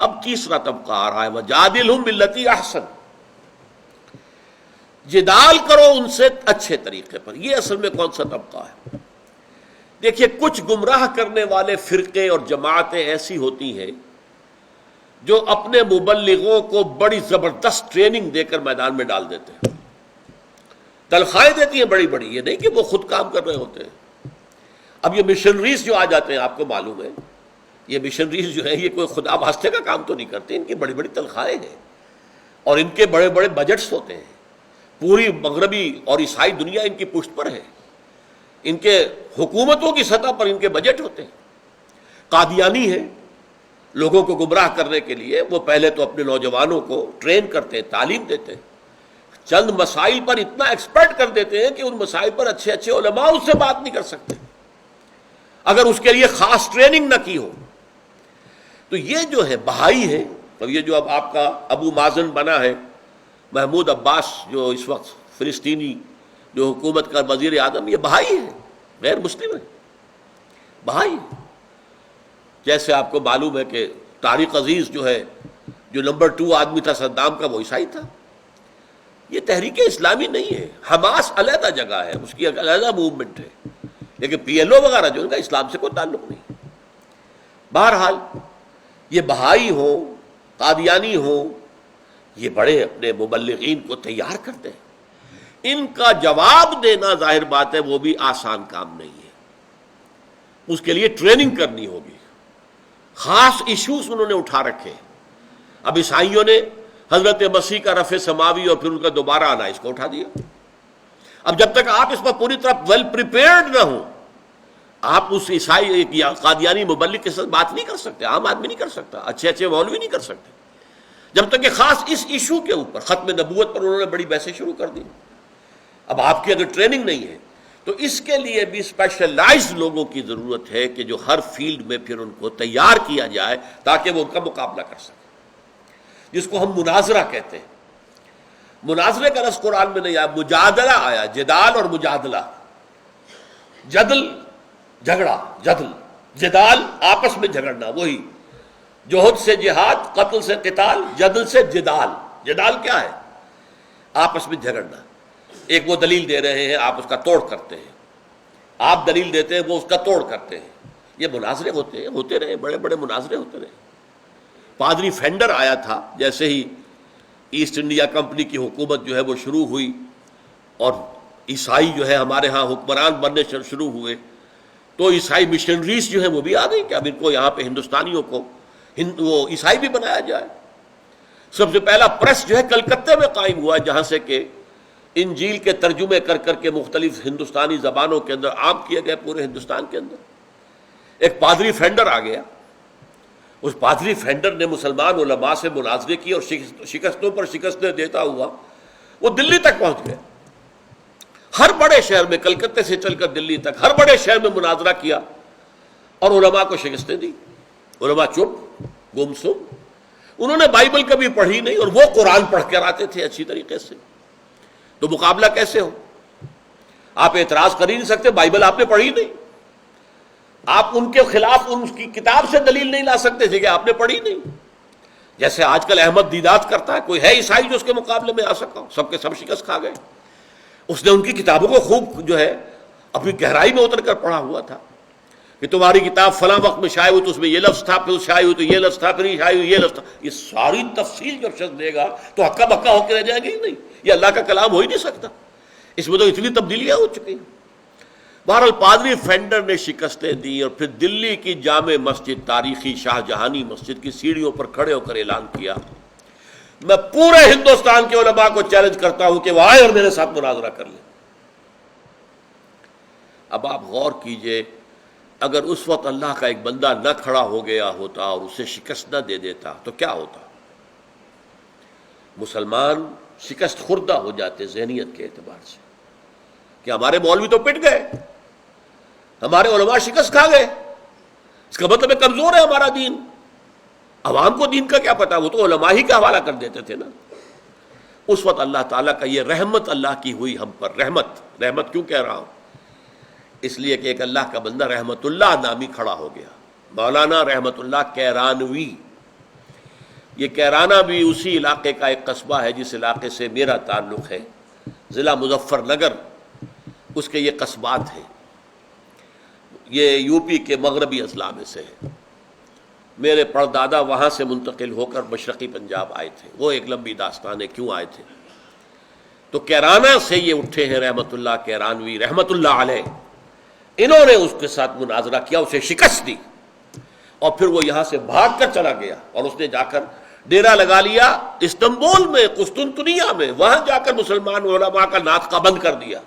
اب تیسرا طبقہ آ رہا ہے وجادلہم باللتی احسن، جدال کرو ان سے اچھے طریقے پر. یہ اصل میں کون سا طبقہ ہے؟ دیکھیے کچھ گمراہ کرنے والے فرقے اور جماعتیں ایسی ہوتی ہیں جو اپنے مبلغوں کو بڑی زبردست ٹریننگ دے کر میدان میں ڈال دیتے ہیں، تنخواہیں دیتی ہیں بڑی بڑی، یہ نہیں کہ وہ خود کام کر رہے ہوتے ہیں. اب یہ مشنریز جو آ جاتے ہیں، آپ کو معلوم ہے یہ مشنریز جو ہیں یہ کوئی خدا واسطے کا کام تو نہیں کرتے، ان کی بڑی بڑی تنخواہیں ہیں اور ان کے بڑے بڑے بجٹس ہوتے ہیں، پوری مغربی اور عیسائی دنیا ان کی پشت پر ہے، ان کے حکومتوں کی سطح پر ان کے بجٹ ہوتے ہیں. قادیانی ہیں، لوگوں کو گمراہ کرنے کے لیے وہ پہلے تو اپنے نوجوانوں کو ٹرین کرتے ہیں، تعلیم دیتے ہیں، چند مسائل پر اتنا ایکسپرٹ کر دیتے ہیں کہ ان مسائل پر اچھے اچھے علماء اس سے بات نہیں کر سکتے اگر اس کے لیے خاص ٹریننگ نہ کی ہو. تو یہ جو ہے بہائی ہے، اور یہ جو اب آپ کا ابو مازن بنا ہے محمود عباس، جو اس وقت فلسطینی جو حکومت کا وزیر اعظم، یہ بہائی ہے، غیر مسلم ہے، بہائی ہے. جیسے آپ کو معلوم ہے کہ طارق عزیز جو ہے، جو نمبر 2 آدمی تھا صدام کا، وہ عیسائی تھا. یہ تحریک اسلامی نہیں ہے، حماس علیحدہ جگہ ہے، اس کی علیحدہ موومنٹ ہے، لیکن پی ایل او وغیرہ جو ان کا اسلام سے کوئی تعلق نہیں. بہرحال یہ بہائی ہو، قادیانی ہو، یہ بڑے اپنے مبلغین کو تیار کرتے ہیں. ان کا جواب دینا ظاہر بات ہے وہ بھی آسان کام نہیں ہے، اس کے لیے ٹریننگ کرنی ہوگی، خاص ایشوز انہوں نے اٹھا رکھے. اب عیسائیوں نے حضرت مسیح کا رفع سماوی اور پھر ان کا دوبارہ آنا، اس کو اٹھا دیا. اب جب تک آپ اس پر پوری طرح ویل پریپیئرڈ نہ ہوں، آپ اس عیسائی یا قادیانی مبلغ کے ساتھ بات نہیں کر سکتے، عام آدمی نہیں کر سکتا، اچھے اچھے مولوی نہیں کر سکتے، جب تک کہ خاص اس ایشو کے اوپر ختم نبوت پر انہوں نے بڑی بحثیں شروع کر دی. اب آپ کی اگر ٹریننگ نہیں ہے تو اس کے لیے بھی اسپیشلائزڈ لوگوں کی ضرورت ہے کہ جو ہر فیلڈ میں پھر ان کو تیار کیا جائے تاکہ وہ ان کا مقابلہ کر سکیں، جس کو ہم مناظرہ کہتے ہیں. مناظرے کا لفظ قرآن میں نہیں آیا، مجادلہ آیا، جدال اور مجادلہ. جدل جھگڑا، جدل جدال آپس میں جھگڑنا، وہی جوہد سے جہاد، قتل سے قتال، جدل سے جدال. جدال کیا ہے؟ آپس میں جھگڑنا. ایک وہ دلیل دے رہے ہیں، آپ اس کا توڑ کرتے ہیں، آپ دلیل دیتے ہیں، وہ اس کا توڑ کرتے ہیں. یہ مناظرے ہوتے رہے، بڑے بڑے مناظرے ہوتے رہے. پادری فینڈر آیا تھا جیسے ہی ایسٹ انڈیا کمپنی کی حکومت جو ہے وہ شروع ہوئی اور عیسائی جو ہے ہمارے ہاں حکمران بننے شروع ہوئے، تو عیسائی مشنریز جو ہیں وہ بھی آ گئی کہ اب ان کو یہاں پہ ہندوستانیوں کو وہ عیسائی بھی بنایا جائے. سب سے پہلا پریس جو ہے کلکتے میں قائم ہوا، جہاں سے کہ انجیل کے ترجمے کر کر کے مختلف ہندوستانی زبانوں کے اندر عام کیے گئے پورے ہندوستان کے اندر. ایک پادری فینڈر آ گیا، اس پادری فینڈر نے مسلمان علماء سے مناظرے کی اور شکستوں پر شکستیں دیتا ہوا وہ دلی تک پہنچ گیا. ہر بڑے شہر میں، کلکتے سے چل کر دلی تک ہر بڑے شہر میں مناظرہ کیا اور علماء کو شکستیں دی. علماء چپ، گمسم، انہوں نے بائبل کبھی پڑھی نہیں اور وہ قرآن پڑھ کر آتے تھے اچھی طریقے سے. تو مقابلہ کیسے ہو؟ آپ اعتراض کر ہی نہیں سکتے، بائبل آپ نے پڑھی نہیں. آپ ان کے خلاف ان کی کتاب سے دلیل نہیں لا سکتے تھے کہ آپ نے پڑھی نہیں. جیسے آج کل احمد دیدات کرتا ہے، کوئی ہے عیسائی جو اس کے مقابلے میں آ سکا ہو؟ سب کے سب شکست کھا گئے. اس نے ان کی کتابوں کو خوب جو ہے اپنی گہرائی میں اتر کر پڑھا ہوا تھا کہ تمہاری کتاب فلاں وقت میں شائع ہوئی تو اس میں یہ لفظ تھا، پھر شائع ہوئی تو یہ لفظ تھا، پھر یہ شائع ہوئی یہ لفظ تھا. یہ ساری تفصیل جب شخص دے گا تو ہکا بکا ہو کے رہ جائے گا ہی نہیں. یہ اللہ کا کلام ہو ہی نہیں سکتا، اس میں تو اتنی تبدیلیاں ہو چکی ہیں. بہرحال پادری فینڈر نے شکستیں دی اور پھر دلی کی جامع مسجد، تاریخی شاہ جہانی مسجد کی سیڑھیوں پر کھڑے ہو کر اعلان کیا، میں پورے ہندوستان کے علماء کو چیلنج کرتا ہوں کہ وہ آئے اور میرے ساتھ مناظرہ کر لیں. اب آپ غور کیجئے، اگر اس وقت اللہ کا ایک بندہ نہ کھڑا ہو گیا ہوتا اور اسے شکست نہ دے دیتا تو کیا ہوتا؟ مسلمان شکست خوردہ ہو جاتے ذہنیت کے اعتبار سے کہ ہمارے مولوی تو پٹ گئے، ہمارے علماء شکست کھا گئے، اس کا مطلب ہے کمزور ہے ہمارا دین. عوام کو دین کا کیا پتا، وہ تو علماء ہی کا حوالہ کر دیتے تھے نا. اس وقت اللہ تعالیٰ کا یہ رحمت اللہ کی ہوئی ہم پر. رحمت کیوں کہہ رہا ہوں؟ اس لیے کہ ایک اللہ کا بندہ رحمت اللہ نامی کھڑا ہو گیا، مولانا رحمت اللہ کیرانوی. یہ کیرانہ بھی اسی علاقے کا ایک قصبہ ہے جس علاقے سے میرا تعلق ہے، ضلع مظفر نگر، اس کے یہ قصبات ہیں۔ یہ یو پی کے مغربی اضلاع میں سے ہے۔ میرے پردادا وہاں سے منتقل ہو کر مشرقی پنجاب آئے تھے، وہ ایک لمبی داستان ہے کیوں آئے تھے۔ تو کیرانہ سے یہ اٹھے ہیں رحمت اللہ کیرانوی رحمت اللہ علیہ، انہوں نے اس کے ساتھ مناظرہ کیا، اسے شکست دی، اور پھر وہ یہاں سے بھاگ کر چلا گیا اور اس نے جا کر ڈیرا لگا لیا استنبول میں، قسطنطنیہ میں، وہاں جا کر مسلمان علماء کا ناطقہ بند کر دیا۔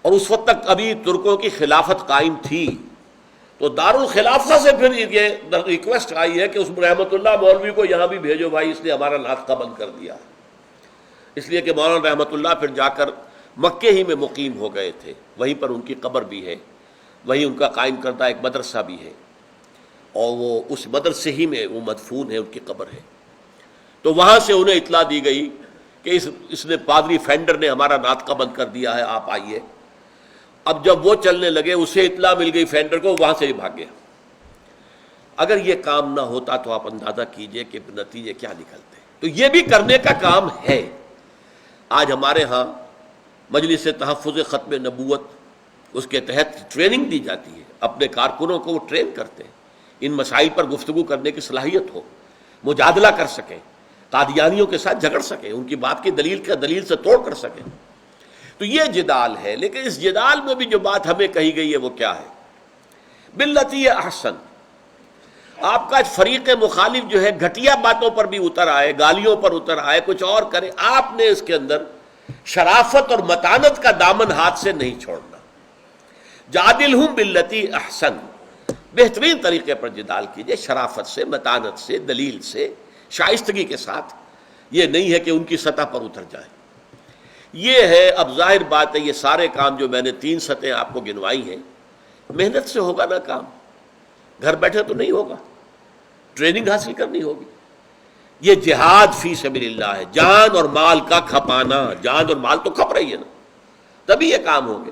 اور اس وقت تک ابھی ترکوں کی خلافت قائم تھی، تو دارالخلافہ سے پھر یہ ریکویسٹ آئی ہے کہ اس رحمت اللہ مولوی کو یہاں بھی بھیجو بھائی، اس نے ہمارا ناطقہ بند کر دیا۔ اس لیے کہ مولانا رحمت اللہ پھر جا کر مکے ہی میں مقیم ہو گئے تھے، وہیں پر ان کی قبر بھی ہے، وہیں ان کا قائم کردہ ایک مدرسہ بھی ہے، اور وہ اس مدرسے ہی میں وہ مدفون ہے، ان کی قبر ہے۔ تو وہاں سے انہیں اطلاع دی گئی کہ اس نے پادری فینڈر نے ہمارا ناطقہ بند کر دیا ہے، آپ آئیے۔ اب جب وہ چلنے لگے، اسے اطلاع مل گئی فینڈر کو، وہاں سے ہی بھاگ گیا۔ اگر یہ کام نہ ہوتا تو آپ اندازہ کیجئے کہ نتیجے کیا نکلتے۔ تو یہ بھی کرنے کا کام ہے۔ آج ہمارے ہاں مجلس تحفظ ختم نبوت، اس کے تحت ٹریننگ دی جاتی ہے، اپنے کارکنوں کو وہ ٹرین کرتے ہیں، ان مسائل پر گفتگو کرنے کی صلاحیت ہو، مجادلہ کر سکیں، قادیانیوں کے ساتھ جھگڑ سکیں، ان کی بات کی دلیل سے توڑ کر سکیں۔ تو یہ جدال ہے، لیکن اس جدال میں بھی جو بات ہمیں کہی گئی ہے وہ کیا ہے؟ باللتی احسن۔ آپ کا فریق مخالف جو ہے گھٹیا باتوں پر بھی اتر آئے، گالیوں پر اتر آئے، کچھ اور کرے، آپ نے اس کے اندر شرافت اور متانت کا دامن ہاتھ سے نہیں چھوڑنا۔ جادلہم باللتی احسن، بہترین طریقے پر جدال کیجئے، شرافت سے، متانت سے، دلیل سے، شائستگی کے ساتھ۔ یہ نہیں ہے کہ ان کی سطح پر اتر جائے۔ یہ ہے، اب ظاہر بات ہے یہ سارے کام جو میں نے 3 سطحیں آپ کو گنوائی ہیں، محنت سے ہوگا نا کام، گھر بیٹھے تو نہیں ہوگا، ٹریننگ حاصل کرنی ہوگی۔ یہ جہاد فی سبیل اللہ ہے، جان اور مال کا کھپانا، جان اور مال تو کھپ رہی ہے نا، تبھی یہ کام ہوں گے۔